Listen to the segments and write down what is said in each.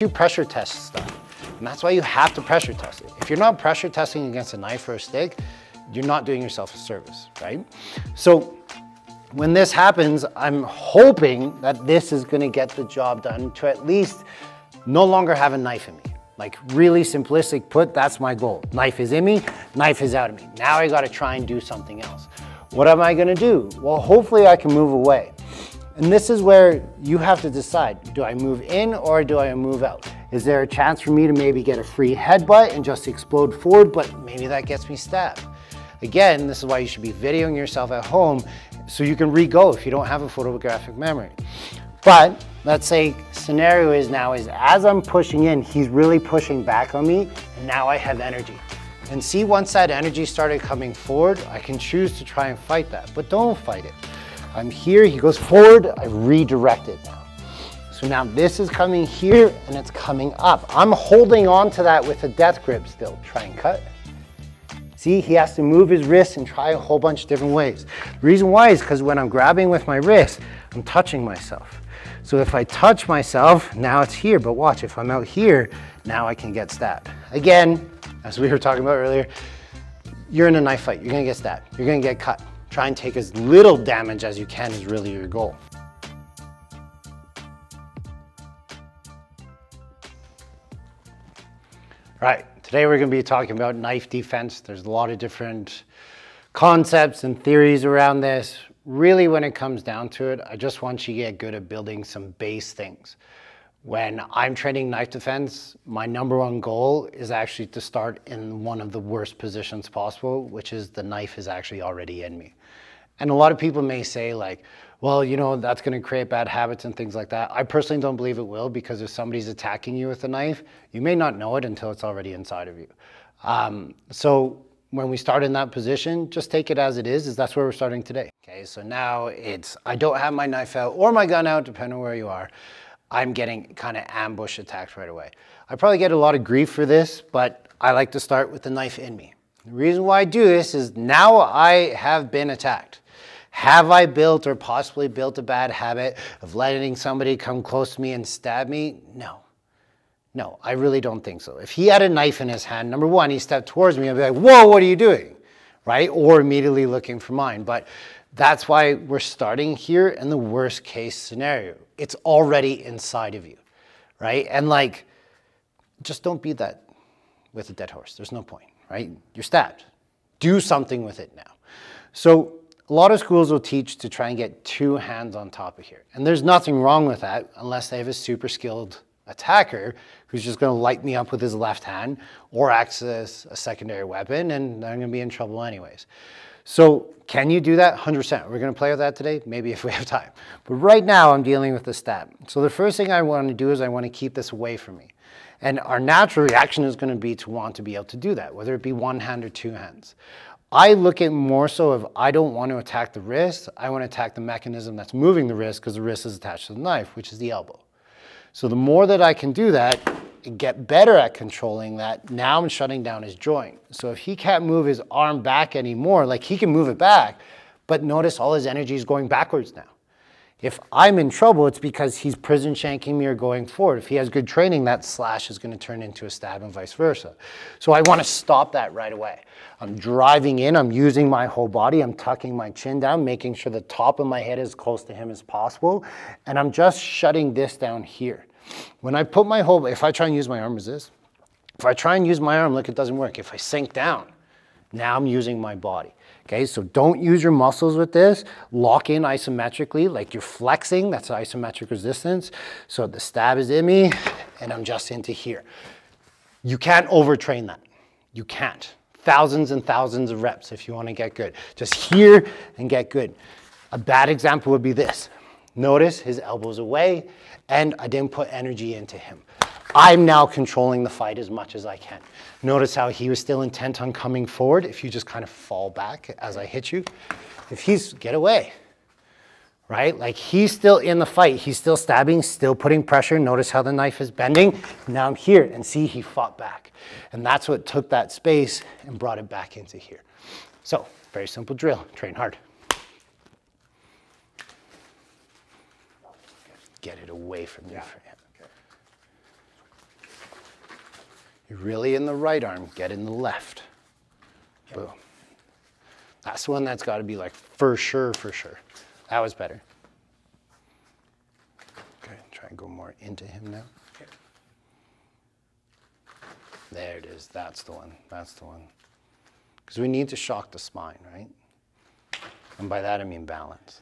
do pressure test stuff. And that's why you have to pressure test it. If you're not pressure testing against a knife or a stick, you're not doing yourself a service, right? So when this happens, I'm hoping that this is gonna get the job done to at least no longer have a knife in me. Like really simplistic put, that's my goal. Knife is in me, knife is out of me. Now I gotta try and do something else. What am I gonna do? Well, hopefully I can move away. And this is where you have to decide, do I move in or do I move out? Is there a chance for me to maybe get a free headbutt and just explode forward, but maybe that gets me stabbed? Again, this is why you should be videoing yourself at home so you can re-go if you don't have a photographic memory. But let's say scenario is now is as I'm pushing in, he's really pushing back on me, and now I have energy. And see, once that energy started coming forward, I can choose to try and fight that, but don't fight it. I'm here, he goes forward, I redirect it now. So now this is coming here and it's coming up. I'm holding on to that with a death grip still. Try and cut. See, he has to move his wrist and try a whole bunch of different ways. The reason why is because when I'm grabbing with my wrist, I'm touching myself. So if I touch myself, now it's here, but watch, if I'm out here, now I can get stabbed. Again, as we were talking about earlier, you're in a knife fight, you're gonna get stabbed, you're gonna get cut. Try and take as little damage as you can is really your goal. All right, today we're going to be talking about knife defense. There's a lot of different concepts and theories around this. Really, when it comes down to it, I just want you to get good at building some base things. When I'm training knife defense, my #1 goal is actually to start in one of the worst positions possible, which is the knife is actually already in me. And a lot of people may say like, well, you know, that's going to create bad habits and things like that. I personally don't believe it will, because if somebody's attacking you with a knife, you may not know it until it's already inside of you. So when we start in that position, just take it as it is that's where we're starting today. Okay, so now it's, I don't have my knife out or my gun out, depending on where you are. I'm getting kind of ambush attacked right away. I probably get a lot of grief for this, but I like to start with the knife in me. The reason why I do this is now I have been attacked. Have I built or possibly built a bad habit of letting somebody come close to me and stab me? No. No, I really don't think so. If he had a knife in his hand, #1, he stepped towards me, I'd be like, whoa, what are you doing? Right? Or immediately looking for mine. But that's why we're starting here in the worst case scenario. It's already inside of you, right? And like, just don't beat that with a dead horse. There's no point, right? You're stabbed. Do something with it now. So a lot of schools will teach to try and get 2 hands on top of here. And there's nothing wrong with that unless they have a super skilled attacker who's just going to light me up with his left hand or access a secondary weapon, and I'm going to be in trouble anyways. So can you do that? 100%. We're going to play with that today, maybe if we have time. But right now I'm dealing with the stab. So the first thing I want to do is I want to keep this away from me. And our natural reaction is going to be to want to be able to do that, whether it be 1 hand or 2 hands. I look at more so of I don't want to attack the wrist, I want to attack the mechanism that's moving the wrist, because the wrist is attached to the knife, which is the elbow. So the more that I can do that and get better at controlling that, now I'm shutting down his joint. So if he can't move his arm back anymore, like he can move it back, but notice all his energy is going backwards now. If I'm in trouble, it's because he's prison shanking me or going forward. If he has good training, that slash is going to turn into a stab and vice versa. So I want to stop that right away. I'm driving in, I'm using my whole body, I'm tucking my chin down, making sure the top of my head is close to him as possible, and I'm just shutting this down here. When I put my whole, if I try and use my arm as this, if I try and use my arm, look, it doesn't work. If I sink down, now I'm using my body. Okay, so don't use your muscles with this. Lock in isometrically, like you're flexing, that's isometric resistance. So the stab is in me, and I'm just into here. You can't overtrain that. You can't. Thousands and thousands of reps if you want to get good. Just here and get good. A bad example would be this. Notice his elbow's away, and I didn't put energy into him. I'm now controlling the fight as much as I can. Notice how he was still intent on coming forward. If you just kind of fall back as I hit you, if he's, get away, right? Like he's still in the fight. He's still stabbing, still putting pressure. Notice how the knife is bending. Now I'm here, and see, he fought back. And that's what took that space and brought it back into here. So very simple drill, train hard. Get it away from you. Yeah. You're really in the right arm, get in the left. Boom. That's the one that's got to be like for sure, for sure. That was better. Okay, try and go more into him now. Okay. There it is, that's the one, that's the one. Because we need to shock the spine, right? And by that I mean balance.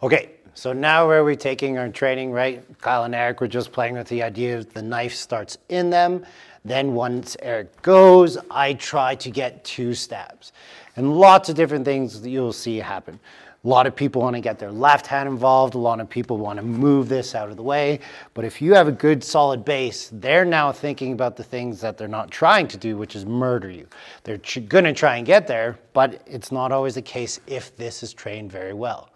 Okay, so now where are we taking our training, right? Kyle and Eric were just playing with the idea of the knife starts in them. Then once Eric goes, I try to get 2 stabs. And lots of different things that you'll see happen. A lot of people want to get their left hand involved. A lot of people want to move this out of the way. But if you have a good solid base, they're now thinking about the things that they're not trying to do, which is murder you. They're going to try and get there, but it's not always the case if this is trained very well.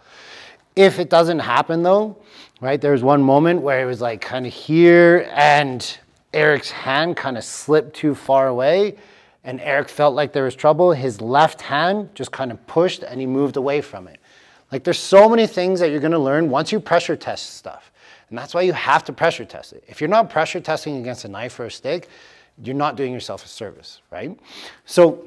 If it doesn't happen though, right, there was one moment where it was like kind of here and Eric's hand kind of slipped too far away and Eric felt like there was trouble. His left hand just kind of pushed and he moved away from it. Like there's so many things that you're going to learn once you pressure test stuff. And that's why you have to pressure test it. If you're not pressure testing against a knife or a stick, you're not doing yourself a service, right? So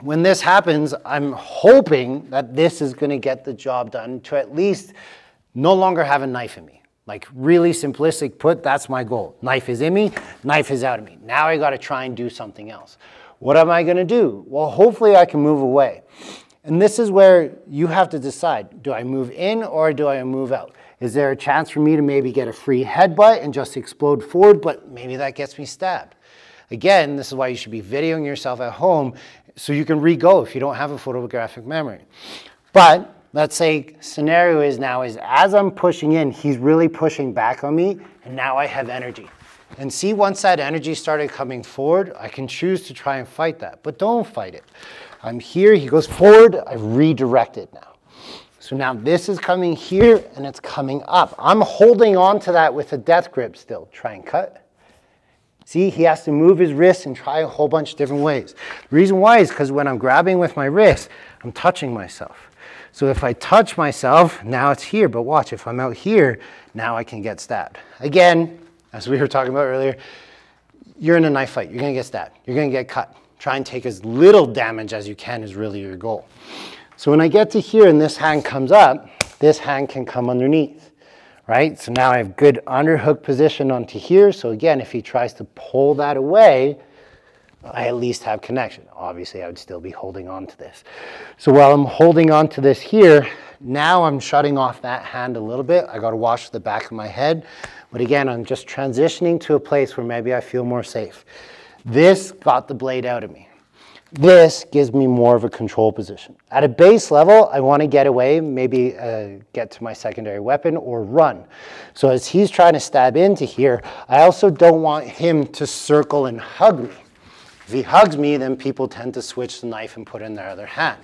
when this happens, I'm hoping that this is going to get the job done to at least no longer have a knife in me. Like really simplistic put, that's my goal. Knife is in me, knife is out of me. Now I got to try and do something else. What am I going to do? Well, hopefully I can move away. And this is where you have to decide, do I move in or do I move out? Is there a chance for me to maybe get a free headbutt and just explode forward, but maybe that gets me stabbed? Again, this is why you should be videoing yourself at home so you can re-go if you don't have a photographic memory. But let's say scenario is now is as I'm pushing in, he's really pushing back on me, and now I have energy. And see, once that energy started coming forward, I can choose to try and fight that, but don't fight it. I'm here, he goes forward, I redirect it now. So now this is coming here and it's coming up. I'm holding on to that with a death grip still. Try and cut. See, he has to move his wrist and try a whole bunch of different ways. The reason why is because when I'm grabbing with my wrist, I'm touching myself. So if I touch myself, now it's here. But watch, if I'm out here, now I can get stabbed. Again, as we were talking about earlier, you're in a knife fight. You're going to get stabbed. You're going to get cut. Try and take as little damage as you can is really your goal. So when I get to here and this hand comes up, this hand can come underneath. Right? So now I have good underhook position onto here. So again, if he tries to pull that away, I at least have connection. Obviously, I would still be holding on to this. So while I'm holding on to this here, now I'm shutting off that hand a little bit. I got to watch the back of my head. But again, I'm just transitioning to a place where maybe I feel more safe. This got the blade out of me. This gives me more of a control position. At a base level, I want to get away, maybe get to my secondary weapon or run. So as he's trying to stab into here, I also don't want him to circle and hug me. If he hugs me, then people tend to switch the knife and put it in their other hand.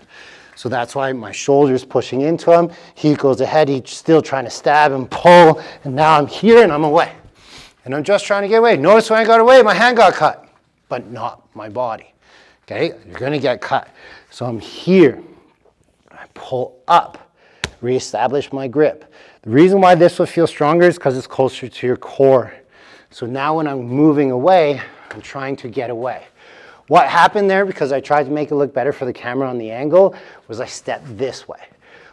So that's why my shoulder's pushing into him. He goes ahead, he's still trying to stab and pull, and now I'm here and I'm away. And I'm just trying to get away. Notice when I got away, my hand got cut, but not my body. Okay, you're going to get cut. So I'm here. I pull up, reestablish my grip. The reason why this will feel stronger is because it's closer to your core. So now when I'm moving away, I'm trying to get away. What happened there, because I tried to make it look better for the camera on the angle, was I stepped this way.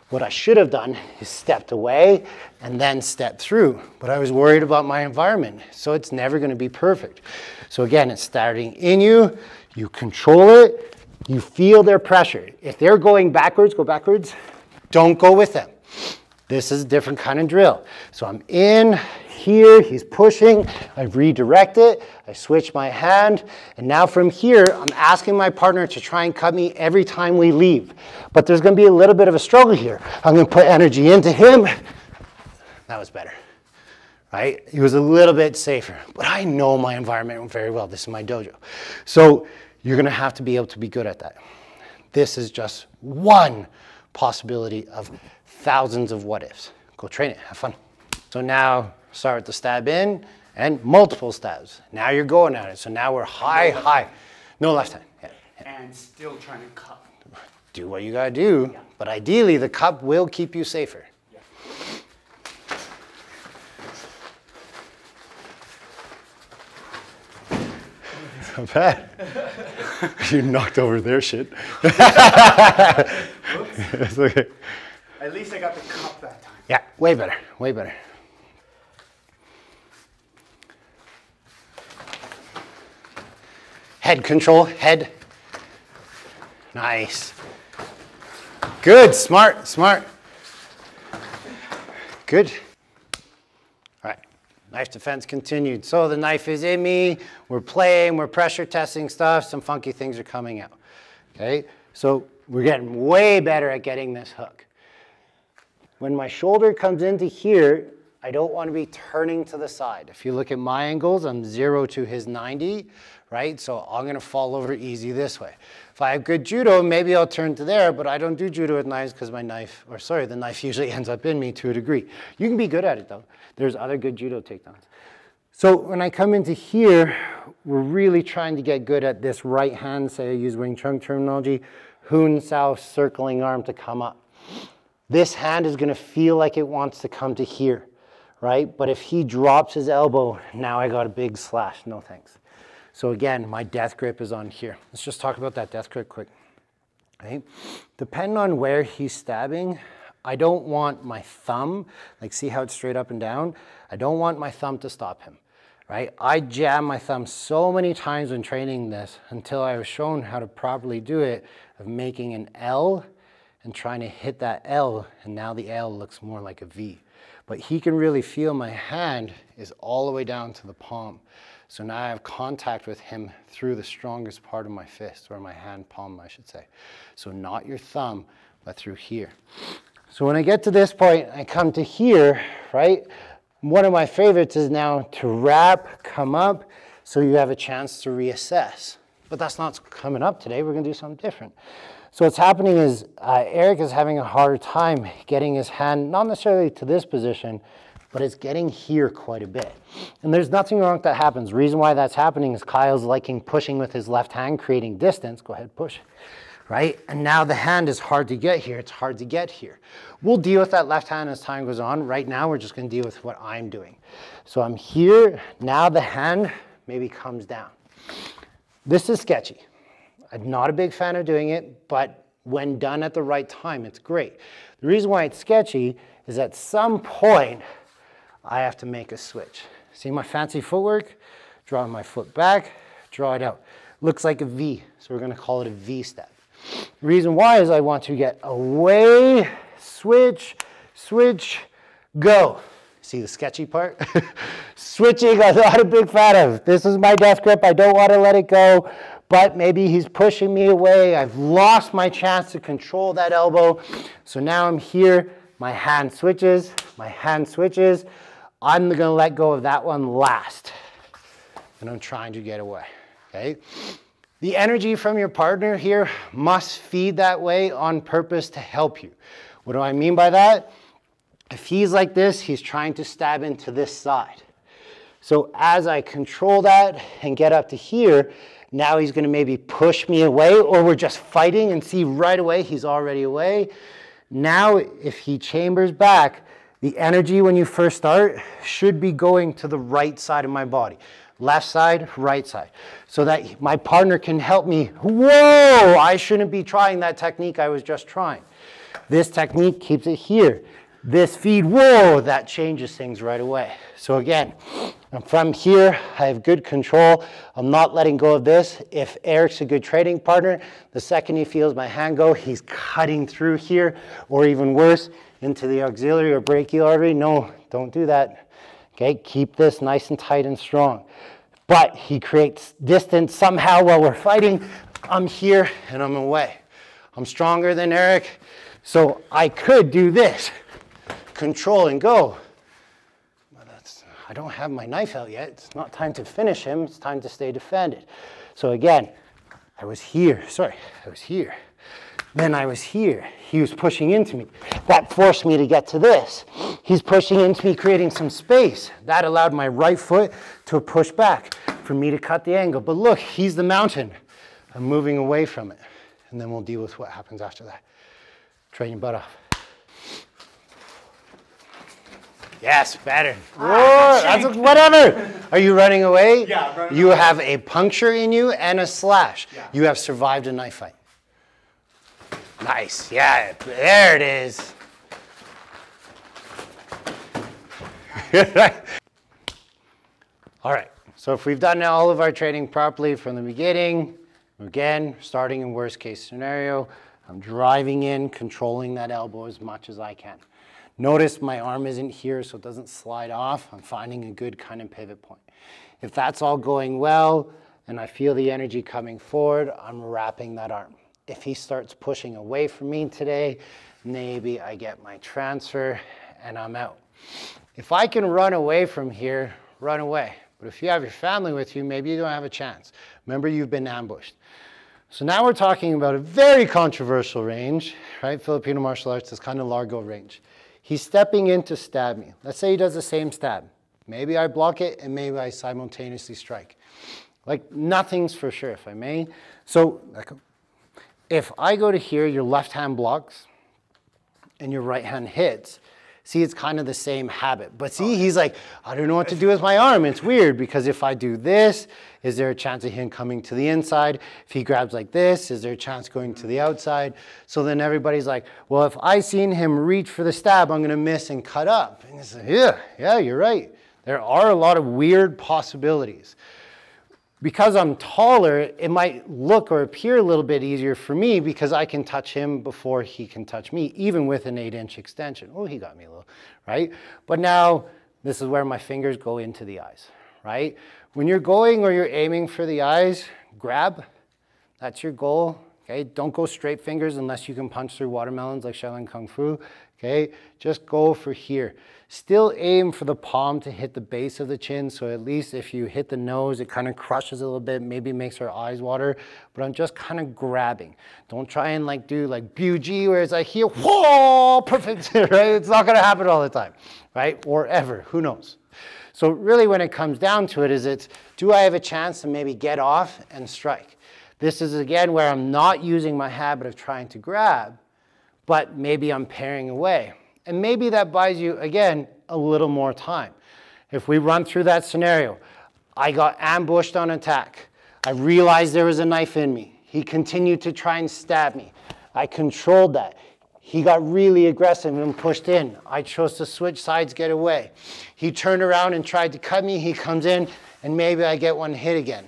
What I should have done is stepped away and then stepped through. But I was worried about my environment, so it's never going to be perfect. So again, it's starting in you. You control it, you feel their pressure. If they're going backwards, go backwards. Don't go with them. This is a different kind of drill. So I'm in here, he's pushing, I redirect it, I switch my hand, and now from here, I'm asking my partner to try and cut me every time we leave. But there's gonna be a little bit of a struggle here. I'm gonna put energy into him. That was better. Right? It was a little bit safer, but I know my environment very well. This is my dojo. So you're going to have to be able to be good at that. This is just one possibility of thousands of what ifs. Go train it, have fun. So now start with the stab in and multiple stabs. Now you're going at it. So now we're high, high. No left hand. Yeah, yeah. And still trying to cut. Do what you got to do, yeah. But ideally the cup will keep you safer. Not bad. You knocked over their shit. It's okay. At least I got the cup that time. Yeah, way better, way better. Head control, head. Nice. Good, smart, smart. Good. All right, knife defense continued. So the knife is in me, we're playing, we're pressure testing stuff, some funky things are coming out. Okay, so we're getting way better at getting this hook. When my shoulder comes into here, I don't want to be turning to the side. If you look at my angles, I'm 0 to his 90, right? So I'm going to fall over easy this way. If I have good judo, maybe I'll turn to there, but I don't do judo with knives because my knife, or sorry, the knife usually ends up in me to a degree. You can be good at it though. There's other good judo takedowns. So when I come into here, we're really trying to get good at this right hand, say I use Wing Chun terminology, Hun Sao circling arm to come up. This hand is going to feel like it wants to come to here, right? But if he drops his elbow, now I got a big slash, no thanks. So again, my death grip is on here. Let's just talk about that death grip quick. Okay? Depending on where he's stabbing, I don't want my thumb, like see how it's straight up and down? I don't want my thumb to stop him, right? I jam my thumb so many times when training this until I was shown how to properly do it, of making an L and trying to hit that L, and now the L looks more like a V. But he can really feel my hand is all the way down to the palm. So now I have contact with him through the strongest part of my fist, or my hand palm, I should say. So not your thumb, but through here. So when I get to this point, I come to here, right? One of my favorites is now to wrap, come up, so you have a chance to reassess. But that's not coming up today. We're going to do something different. So what's happening is Eric is having a harder time getting his hand, not necessarily to this position, but it's getting here quite a bit. And there's nothing wrong if that happens. The reason why that's happening is Kyle's liking pushing with his left hand, creating distance. Go ahead, push. Right? And now the hand is hard to get here. It's hard to get here. We'll deal with that left hand as time goes on. Right now, we're just going to deal with what I'm doing. So I'm here. Now the hand maybe comes down. This is sketchy. I'm not a big fan of doing it, but when done at the right time, it's great. The reason why it's sketchy is at some point, I have to make a switch. See my fancy footwork? Draw my foot back, draw it out. Looks like a V, so we're going to call it a V step. The reason why is I want to get away, switch, switch, go. See the sketchy part? Switching, I'm not a big fan of. This is my death grip. I don't want to let it go, but maybe he's pushing me away. I've lost my chance to control that elbow. So now I'm here. My hand switches. My hand switches. I'm going to let go of that one last. And I'm trying to get away. Okay? The energy from your partner here must feed that way on purpose to help you. What do I mean by that? If he's like this, he's trying to stab into this side. So as I control that and get up to here, now he's going to maybe push me away, or we're just fighting and see right away he's already away. Now if he chambers back, the energy when you first start should be going to the right side of my body. Left side, right side. So that my partner can help me. Whoa, I shouldn't be trying that technique I was just trying. This technique keeps it here. This feed, whoa, that changes things right away. So again, I'm from here, I have good control. I'm not letting go of this. If Eric's a good training partner, the second he feels my hand go, he's cutting through here, or even worse, into the auxiliary or brachial artery. No, don't do that. Okay, keep this nice and tight and strong. But he creates distance somehow while we're fighting. I'm here and I'm away. I'm stronger than Eric, so I could do this. Control and go. Well, I don't have my knife out yet. It's not time to finish him. It's time to stay defended. So again, I was here. Sorry, I was here. Then I was here. He was pushing into me. That forced me to get to this. He's pushing into me, creating some space. That allowed my right foot to push back for me to cut the angle. But look, he's the mountain. I'm moving away from it. And then we'll deal with what happens after that. Train your butt off. Yes, better. Whoa, that's whatever. Are you running away? Yeah, I'm running You away. have a puncture in you and a slash. Yeah. You have survived a knife fight. Nice. Yeah, there it is. All right. So if we've done all of our training properly from the beginning, again, starting in worst case scenario, I'm driving in, controlling that elbow as much as I can. Notice my arm isn't here, so it doesn't slide off. I'm finding a good kind of pivot point. If that's all going well, and I feel the energy coming forward, I'm wrapping that arm. If he starts pushing away from me today, maybe I get my transfer and I'm out. If I can run away from here, run away. But if you have your family with you, maybe you don't have a chance. Remember, you've been ambushed. So now we're talking about a very controversial range, right? Filipino martial arts is kind of Largo range. He's stepping in to stab me. Let's say he does the same stab. Maybe I block it and maybe I simultaneously strike. Like nothing's for sure, if I may. So if I go to here, your left hand blocks and your right hand hits. See, it's kind of the same habit. But see, he's like, I don't know what to do with my arm. It's weird because if I do this, is there a chance of him coming to the inside? If he grabs like this, is there a chance going to the outside? So then everybody's like, well, if I seen him reach for the stab, I'm going to miss and cut up. And it's like, yeah, you're right. There are a lot of weird possibilities. Because I'm taller, it might look or appear a little bit easier for me because I can touch him before he can touch me, even with an 8-inch extension. Oh, he got me a little, right? But now, this is where my fingers go into the eyes, right? When you're going or you're aiming for the eyes, grab. That's your goal, okay? Don't go straight fingers unless you can punch through watermelons like Shaolin Kung Fu, okay? Just go for here. Still aim for the palm to hit the base of the chin, so at least if you hit the nose, it kind of crushes a little bit, maybe makes our eyes water, but I'm just kind of grabbing. Don't try and like do like BUG where it's like here, whoa, perfect, right? It's not gonna happen all the time, right? Or ever, who knows? So really when it comes down to it is it's, do I have a chance to maybe get off and strike? This is again where I'm not using my habit of trying to grab, but maybe I'm pairing away. And maybe that buys you, again, a little more time. If we run through that scenario, I got ambushed on attack. I realized there was a knife in me. He continued to try and stab me. I controlled that. He got really aggressive and pushed in. I chose to switch sides, get away. He turned around and tried to cut me. He comes in, and maybe I get one hit again.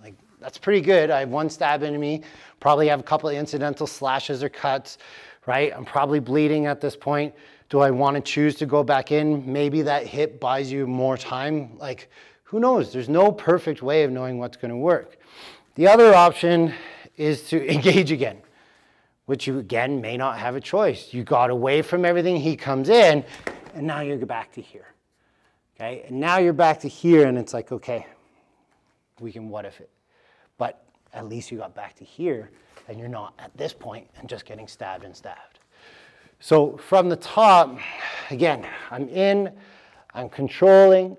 Like, that's pretty good. I have one stab into me. Probably have a couple of incidental slashes or cuts. Right? I'm probably bleeding at this point. Do I want to choose to go back in? Maybe that hit buys you more time. Like, who knows? There's no perfect way of knowing what's going to work. The other option is to engage again, which you, again, may not have a choice. You got away from everything. He comes in, and now you're back to here. Okay? And now you're back to here, and it's like, okay, we can what if it. But at least you got back to here. And you're not at this point and just getting stabbed and stabbed. So from the top, again, I'm in, I'm controlling,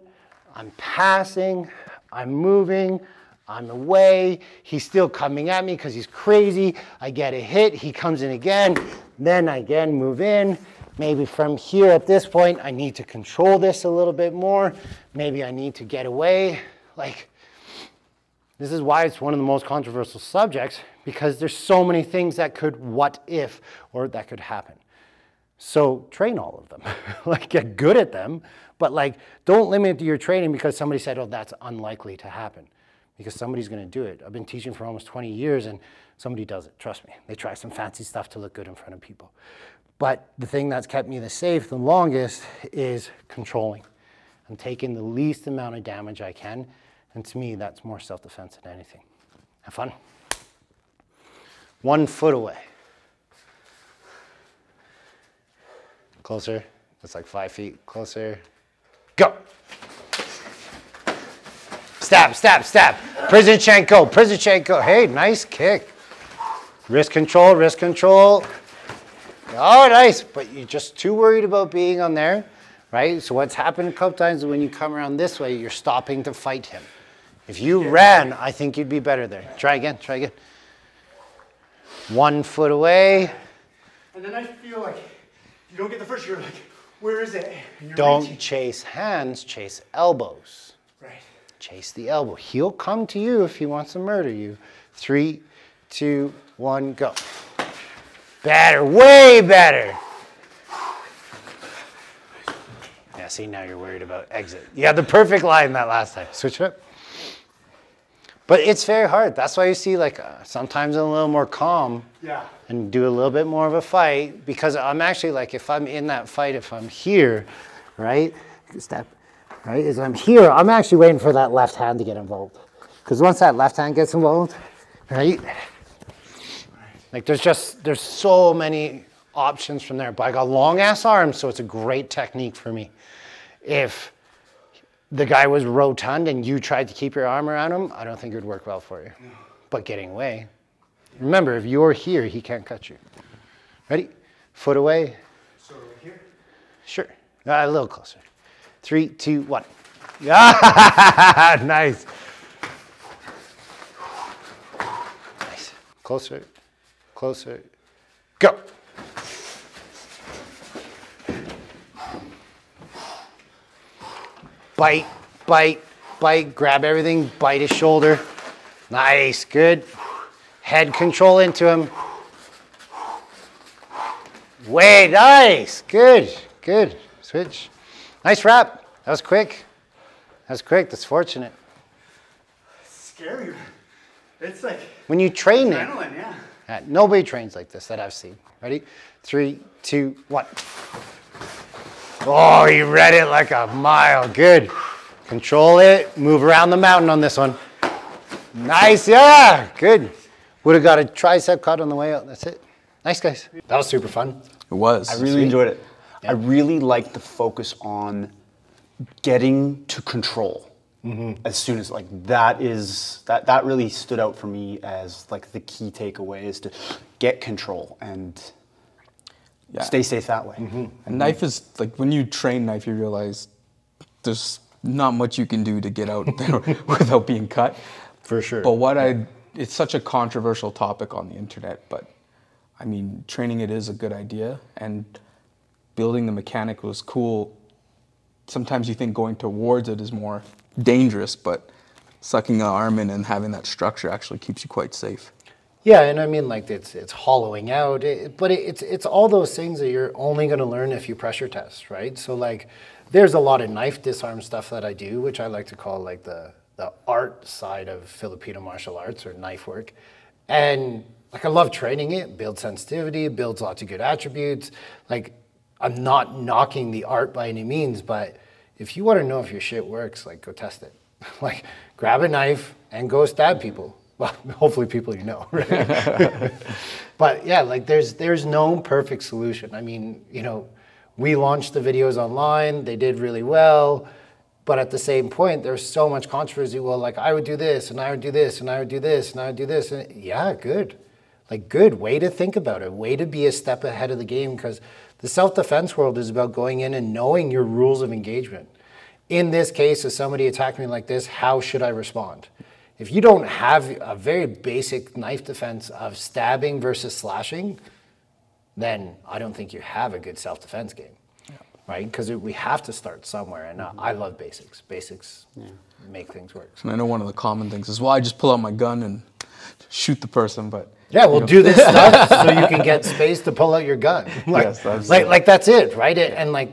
I'm passing, I'm moving, I'm away. He's still coming at me because he's crazy. I get a hit, he comes in again, then I again move in. Maybe from here at this point, I need to control this a little bit more. Maybe I need to get away. Like, this is why it's one of the most controversial subjects, because there's so many things that could what if, or that could happen. So train all of them, like get good at them, but like don't limit your training because somebody said, oh, that's unlikely to happen, because somebody's gonna do it. I've been teaching for almost 20 years and somebody does it, trust me. They try some fancy stuff to look good in front of people. But the thing that's kept me the safe the longest is controlling. I'm taking the least amount of damage I can. And to me, that's more self-defense than anything. Have fun. 1 foot away. Closer. That's like 5 feet. Closer. Go. Stab, stab, stab. Prison shanko, prison shanko. Hey, nice kick. Wrist control, wrist control. Oh, nice. But you're just too worried about being on there, right? So what's happened a couple times is when you come around this way, you're stopping to fight him. If you ran, I think you'd be better there. Try again, try again. 1 foot away. And then I feel like you don't get the first, you're like, Where is it? Don't chase hands, chase elbows. Right. Chase the elbow. He'll come to you if he wants to murder you. 3, 2, 1, go. Better, way better. Yeah, see, now you're worried about exit. You had the perfect line that last time. Switch it up. But it's very hard. That's why you see, like, sometimes I'm a little more calm. Yeah. And do a little bit more of a fight, because I'm actually, like, if I'm in that fight, if I'm here, right? Step, right? As I'm here, I'm actually waiting for that left hand to get involved. Because once that left hand gets involved, right? Like, there's so many options from there. But I got long ass arms, so it's a great technique for me. If the guy was rotund and you tried to keep your arm around him, I don't think it would work well for you. No. But getting away, remember, if you're here, he can't cut you. Ready? Foot away. So right here? Sure. A little closer. 3, 2, 1. Nice. Nice. Closer. Closer. Go. Bite, bite, bite. Grab everything. Bite his shoulder. Nice. Good. Head control into him. Way, nice. Good, good. Switch. Nice wrap. That was quick. That's quick. That's fortunate. It's scary. It's like when you train adrenaline, it. Yeah. Nobody trains like this that I've seen. Ready? 3, 2, 1. Oh, he read it like a mile. Good. Control it. Move around the mountain on this one. Nice. Yeah. Good. Would have got a tricep cut on the way out. That's it. Nice, guys. That was super fun. It was. I really enjoyed it. Yeah. I really liked the focus on getting to control. As soon as, like, that really stood out for me as, like, the key takeaway is to get control and stay safe that way. And knife is, like, when you train knife, you realize there's not much you can do to get out there without being cut. For sure. But it's such a controversial topic on the internet, but I mean, training it is a good idea, and building the mechanic was cool. Sometimes you think going towards it is more dangerous, but sucking an arm in and having that structure actually keeps you quite safe. Yeah, and I mean, like, it's hollowing out, but it's all those things that you're only going to learn if you pressure test, right? So, like, there's a lot of knife disarm stuff that I do, which I like to call, like, the art side of Filipino martial arts or knife work. And, like, I love training it, builds sensitivity, builds lots of good attributes. Like, I'm not knocking the art by any means, but if you want to know if your shit works, like, go test it. Like, grab a knife and go stab people. Well, hopefully people you know, right? But yeah, like, there's no perfect solution. I mean, you know, we launched the videos online, they did really well, but at the same point, there's so much controversy. Well, like, I would do this, and I would do this, and I would do this, and I would do this. And yeah, good. Like, good way to think about it, way to be a step ahead of the game, because the self-defense world is about going in and knowing your rules of engagement. In this case, if somebody attacked me like this, how should I respond? If you don't have a very basic knife defense of stabbing versus slashing, then I don't think you have a good self-defense game, right? Because we have to start somewhere, and I love basics. Basics make things work. And I know one of the common things is, well, I just pull out my gun and shoot the person, but... Yeah, we'll do this stuff so you can get space to pull out your gun. Like, yes, that's like that's it, right? And, like,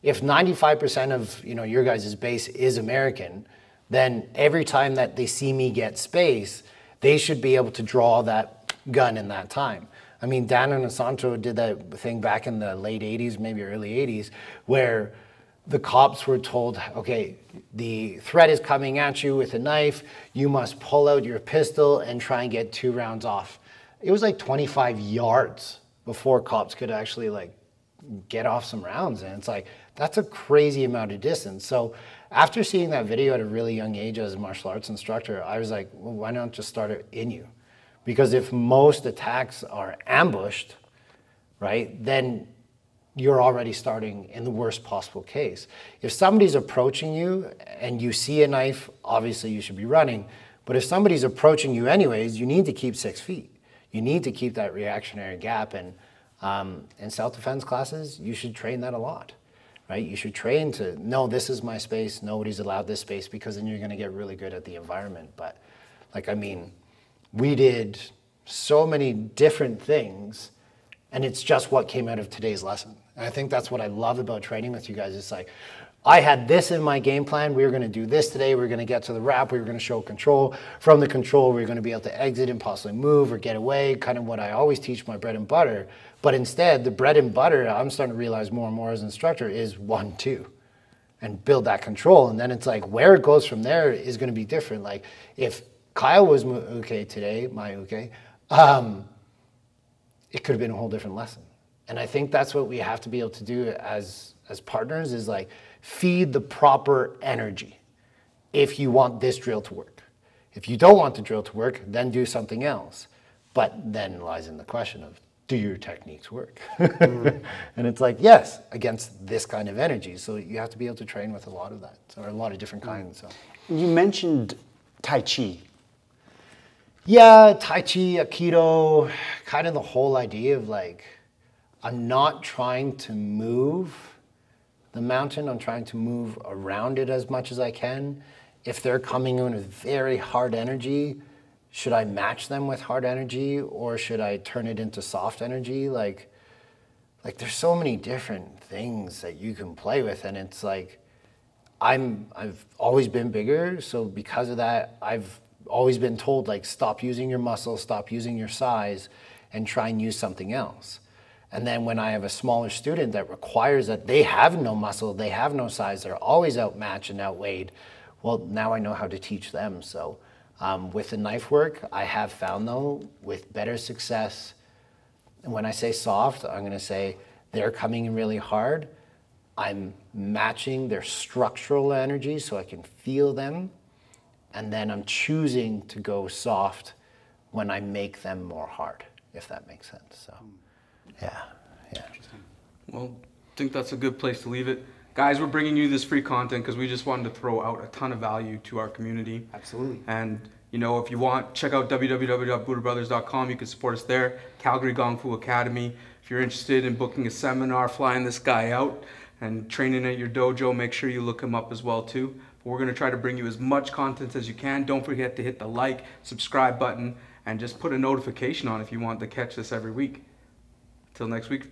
if 95% of, you know, your guys' base is American, then every time that they see me get space, they should be able to draw that gun in that time. I mean, Dan and Asanto did that thing back in the late 80s, maybe early 80s, where the cops were told, okay, the threat is coming at you with a knife, you must pull out your pistol and try and get 2 rounds off. It was like 25 yards before cops could actually, like, get off some rounds. And it's like, that's a crazy amount of distance. So after seeing that video at a really young age as a martial arts instructor, I was like, well, why not just start it in you? Because if most attacks are ambushed, right, then you're already starting in the worst possible case. If somebody's approaching you and you see a knife, obviously you should be running. But if somebody's approaching you anyways, you need to keep 6 feet. You need to keep that reactionary gap. And in self-defense classes, you should train that a lot. right? You should train to, no, this is my space, nobody's allowed this space, because then you're gonna get really good at the environment. But like, I mean, we did so many different things, and it's just what came out of today's lesson. And I think that's what I love about training with you guys. It's like, I had this in my game plan. We were going to do this today. We were going to get to the wrap. We were going to show control. From the control, we were going to be able to exit and possibly move or get away, kind of what I always teach my bread and butter. But instead, the bread and butter, I'm starting to realize more and more as an instructor, is 1, 2, and build that control. And then it's like, where it goes from there is going to be different. Like, if Kyle was okay today, my okay, it could have been a whole different lesson. And I think that's what we have to be able to do as partners, is like, feed the proper energy if you want this drill to work. If you don't want the drill to work, then do something else. But then lies in the question of, do your techniques work? And it's like, yes, against this kind of energy. So you have to be able to train with a lot of that, or a lot of different kinds. So. You mentioned Tai Chi. Yeah, Tai Chi, Aikido, kind of the whole idea of like, I'm not trying to move the mountain, I'm trying to move around it as much as I can. If they're coming in with very hard energy, should I match them with hard energy, or should I turn it into soft energy? Like there's so many different things that you can play with, and it's like, I've always been bigger, so because of that, I've always been told, like, stop using your muscle, stop using your size, and try and use something else. And then when I have a smaller student that requires that they have no muscle, they have no size, they're always outmatched and outweighed, well, now I know how to teach them. So with the knife work, I have found, though, with better success, and when I say soft, I'm gonna say they're coming in really hard, I'm matching their structural energy so I can feel them, and then I'm choosing to go soft when I make them more hard, if that makes sense. So. Yeah. Well, I think that's a good place to leave it. Guys, we're bringing you this free content because we just wanted to throw out a ton of value to our community. Absolutely. And, you know, if you want, check out www.buddhabrothers.com. You can support us there. Calgary Kung Fu Academy. If you're interested in booking a seminar, flying this guy out, and training at your dojo, make sure you look him up as well, too. But we're going to try to bring you as much content as you can. Don't forget to hit the like, subscribe button, and just put a notification on if you want to catch this every week. Till next week.